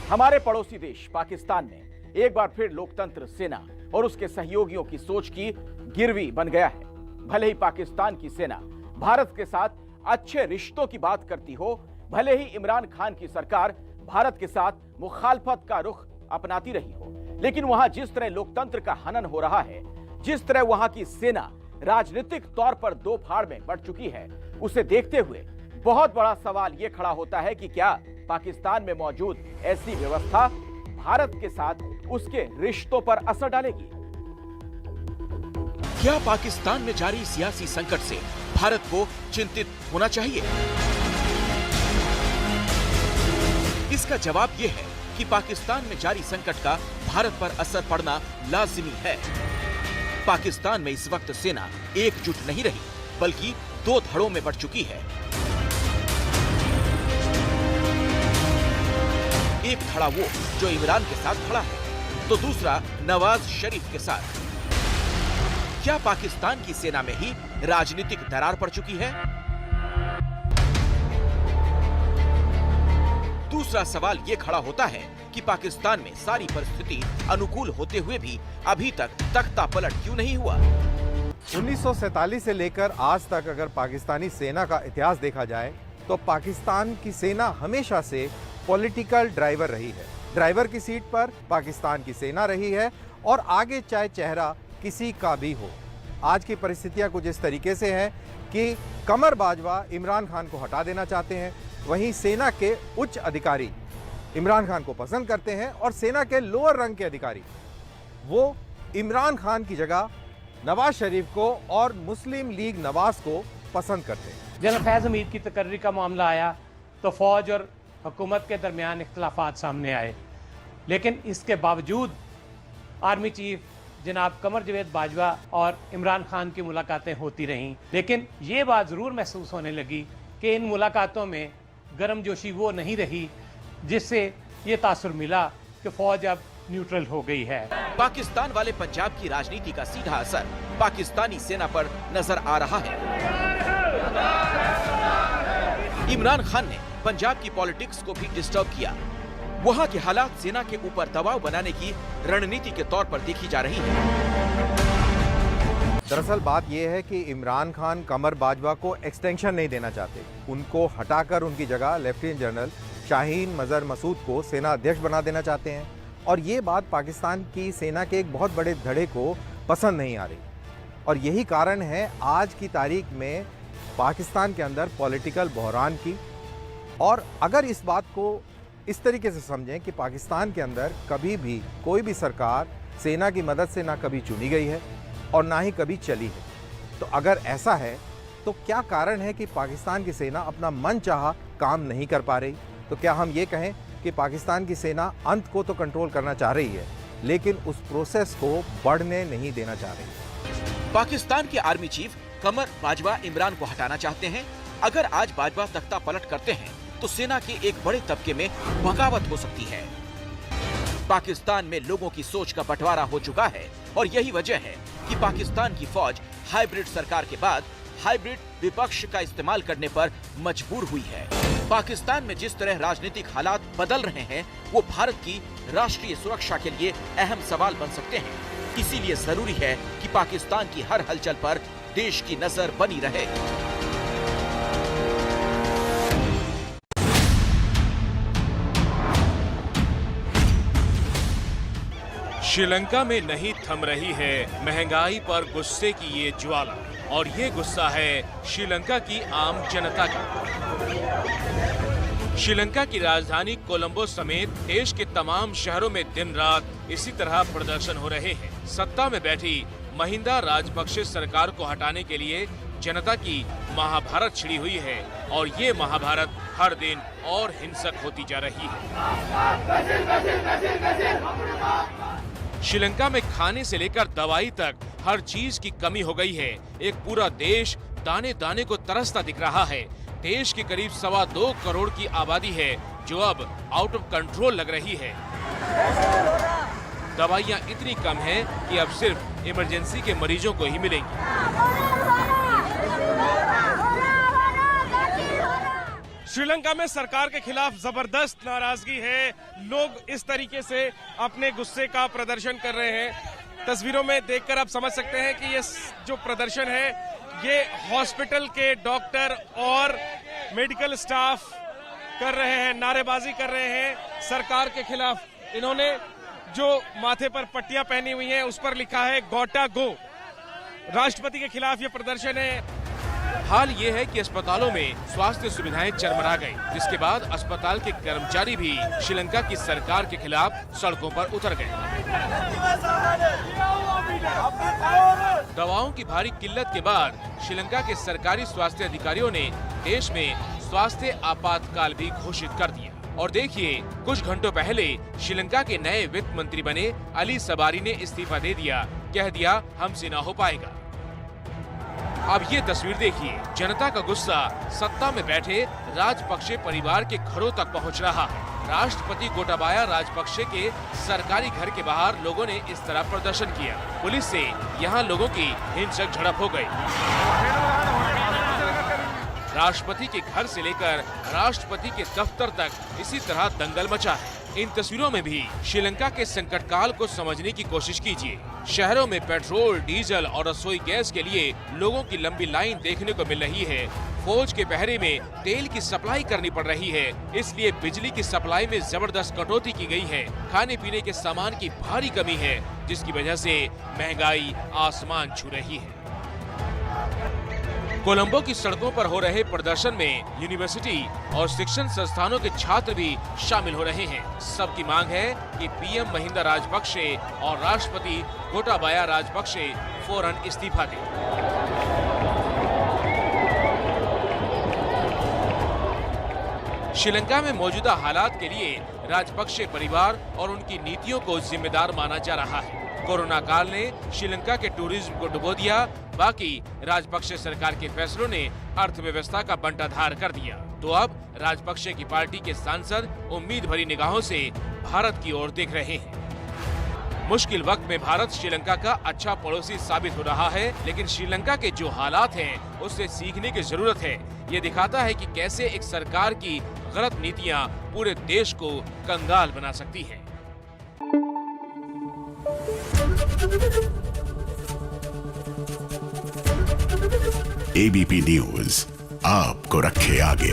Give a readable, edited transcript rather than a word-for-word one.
हमारे पड़ोसी देश पाकिस्तान में एक बार फिर लोकतंत्र, सेना और उसके सहयोगियों की सोच की गिरवी बन गया है। भले ही पाकिस्तान की सेना भारत के साथ अच्छे रिश्तों की बात करती हो, भले ही इमरान खान की सरकार भारत के साथ मुखालफत का रुख अपनाती रही हो, लेकिन वहां जिस तरह लोकतंत्र का हनन हो रहा है, जिस तरह वहां की सेना राजनीतिक तौर पर दो फाड़ में बढ़ चुकी है, उसे देखते हुए बहुत बड़ा सवाल यह खड़ा होता है कि क्या पाकिस्तान में मौजूद ऐसी व्यवस्था भारत के साथ उसके रिश्तों पर असर डालेगी? क्या पाकिस्तान में जारी सियासी संकट से भारत को चिंतित होना चाहिए? इसका जवाब यह है कि पाकिस्तान में जारी संकट का भारत पर असर पड़ना लाजिमी है। पाकिस्तान में इस वक्त सेना एकजुट नहीं रही, बल्कि दो धड़ों में बढ़ चुकी है। एक धड़ा वो जो इमरान के साथ खड़ा है, तो दूसरा नवाज शरीफ के साथ। क्या पाकिस्तान की सेना में ही राजनीतिक दरार पड़ चुकी है? दूसरा सवाल यह खड़ा होता है कि पाकिस्तान में सारी परिस्थिति अनुकूल होते हुए भी अभी तक तख्ता पलट क्यों नहीं हुआ? 1947 से लेकर आज तक अगर पाकिस्तानी सेना का इतिहास देखा जाए तो पाकिस्तान की सेना हमेशा से पॉलिटिकल ड्राइवर रही है। ड्राइवर की सीट पर पाकिस्तान की सेना रही है और आगे चाहे चेहरा किसी का भी हो। आज की परिस्थितियां कुछ इस तरीके से हैं कि कमर बाजवा इमरान खान को हटा देना चाहते हैं, वहीं सेना के उच्च अधिकारी इमरान खान को पसंद करते हैं और सेना के लोअर रंग के अधिकारी वो इमरान खान की जगह नवाज शरीफ को और मुस्लिम लीग नवाज को पसंद करते हैं। जनरल फैज़ हमीद की तकर्री का मामला आया तो फौज और हुकूमत के दरमियान इख्तलाफात सामने आए, लेकिन इसके बावजूद आर्मी चीफ जनाब कमर जवेद बाजवा और इमरान खान की मुलाकातें होती रहीं। लेकिन ये बात ज़रूर महसूस होने लगी कि इन मुलाकातों में गर्मजोशी वो नहीं रही जिससे ये तासुर मिला कि फौज अब न्यूट्रल हो गई है। पाकिस्तान वाले पंजाब की राजनीति का सीधा असर पाकिस्तानी सेना पर नजर आ रहा है। इमरान खान ने पंजाब की पॉलिटिक्स को भी डिस्टर्ब किया। वहां के हालात सेना के ऊपर दबाव बनाने की रणनीति के तौर पर देखी जा रही है। दरअसल बात यह है कि इमरान खान कमर बाजवा को एक्सटेंशन नहीं देना चाहते। उनको हटाकर उनकी जगह लेफ्टिनेंट जनरल शाहीन मजहर मसूद को सेना अध्यक्ष बना देना चाहते हैं और ये बात पाकिस्तान की सेना के एक बहुत बड़े धड़े को पसंद नहीं आ रही और यही कारण है आज की तारीख में पाकिस्तान के अंदर पॉलिटिकल बहरान की। और अगर इस बात को इस तरीके से समझें कि पाकिस्तान के अंदर कभी भी कोई भी सरकार सेना की मदद से ना कभी चुनी गई है और ना ही कभी चली है, तो अगर ऐसा है तो क्या कारण है कि पाकिस्तान की सेना अपना मनचाहा काम नहीं कर पा रही? तो क्या हम ये कहें कि पाकिस्तान की सेना अंत को तो कंट्रोल करना चाह रही है, लेकिन उस प्रोसेस को बढ़ने नहीं देना चाह रही? पाकिस्तान के आर्मी चीफ कमर बाजवा इमरान को हटाना चाहते हैं। अगर आज बाजवा तख्ता पलट करते हैं तो सेना के एक बड़े तबके में बगावत हो सकती है। पाकिस्तान में लोगों की सोच का बंटवारा हो चुका है और यही वजह है कि पाकिस्तान की फौज हाइब्रिड सरकार के बाद हाइब्रिड विपक्ष का इस्तेमाल करने पर मजबूर हुई है। पाकिस्तान में जिस तरह राजनीतिक हालात बदल रहे हैं, वो भारत की राष्ट्रीय सुरक्षा के लिए अहम सवाल बन सकते हैं। इसीलिए जरूरी है कि पाकिस्तान की हर हलचल पर देश की नजर बनी रहे। श्रीलंका में नहीं थम रही है महंगाई पर गुस्से की ये ज्वाला और ये गुस्सा है श्रीलंका की आम जनता का। श्रीलंका की राजधानी कोलंबो समेत देश के तमाम शहरों में दिन रात इसी तरह प्रदर्शन हो रहे हैं। सत्ता में बैठी महिंदा राजपक्षे सरकार को हटाने के लिए जनता की महाभारत छिड़ी हुई है और ये महाभारत हर दिन और हिंसक होती जा रही है। श्रीलंका में खाने से लेकर दवाई तक हर चीज की कमी हो गई है। एक पूरा देश दाने दाने को तरसता दिख रहा है। देश की करीब 2.25 करोड़ की आबादी है जो अब आउट ऑफ कंट्रोल लग रही है। दवाइयां इतनी कम हैं कि अब सिर्फ इमरजेंसी के मरीजों को ही मिलेंगी। श्रीलंका में सरकार के खिलाफ जबरदस्त नाराजगी है। लोग इस तरीके से अपने गुस्से का प्रदर्शन कर रहे हैं। तस्वीरों में देखकर आप समझ सकते हैं कि ये जो प्रदर्शन है ये हॉस्पिटल के डॉक्टर और मेडिकल स्टाफ कर रहे हैं, नारेबाजी कर रहे हैं सरकार के खिलाफ। इन्होंने जो माथे पर पट्टियां पहनी हुई हैं उस पर लिखा है गोटा गो। राष्ट्रपति के खिलाफ ये प्रदर्शन है। हाल ये है कि अस्पतालों में स्वास्थ्य सुविधाएं चरमरा गई, जिसके बाद अस्पताल के कर्मचारी भी श्रीलंका की सरकार के खिलाफ सड़कों पर उतर गए। दवाओं की भारी किल्लत के बाद श्रीलंका के सरकारी स्वास्थ्य अधिकारियों ने देश में स्वास्थ्य आपातकाल भी घोषित कर दिया। और देखिए, कुछ घंटों पहले श्रीलंका के नए वित्त मंत्री बने अली सबारी ने इस्तीफा दे दिया, कह दिया हमसे ना हो पाएगा। अब ये तस्वीर देखिए, जनता का गुस्सा सत्ता में बैठे राजपक्षे परिवार के घरों तक पहुंच रहा है। राष्ट्रपति गोटाबाया राजपक्षे के सरकारी घर के बाहर लोगों ने इस तरह प्रदर्शन किया। पुलिस से यहां लोगों की हिंसक झड़प हो गई। राष्ट्रपति के घर से लेकर राष्ट्रपति के दफ्तर तक इसी तरह दंगल मचा है। इन तस्वीरों में भी श्रीलंका के संकट काल को समझने की कोशिश कीजिए। शहरों में पेट्रोल, डीजल और रसोई गैस के लिए लोगों की लंबी लाइन देखने को मिल रही है। फौज के पहरे में तेल की सप्लाई करनी पड़ रही है, इसलिए बिजली की सप्लाई में जबरदस्त कटौती की गई है। खाने पीने के सामान की भारी कमी है, जिसकी वजह से महंगाई आसमान छू रही है। कोलंबो की सड़कों पर हो रहे प्रदर्शन में यूनिवर्सिटी और शिक्षण संस्थानों के छात्र भी शामिल हो रहे हैं। सबकी मांग है कि पीएम महिंदा राजपक्षे और राष्ट्रपति गोटाबाया राजपक्षे फौरन इस्तीफा दें। श्रीलंका में मौजूदा हालात के लिए राजपक्षे परिवार और उनकी नीतियों को जिम्मेदार माना जा रहा है। कोरोना काल ने श्रीलंका के टूरिज्म को डुबो दिया, बाकी राजपक्षे सरकार के फैसलों ने अर्थव्यवस्था का बंटाधार कर दिया। तो अब राजपक्षे की पार्टी के सांसद उम्मीद भरी निगाहों से भारत की ओर देख रहे हैं। मुश्किल वक्त में भारत श्रीलंका का अच्छा पड़ोसी साबित हो रहा है, लेकिन श्रीलंका के जो हालात हैं उससे सीखने की जरूरत है। ये दिखाता है कि कैसे एक सरकार की गलत नीतियां पूरे देश को कंगाल बना सकती हैं। एबीपी न्यूज आपको रखे आगे।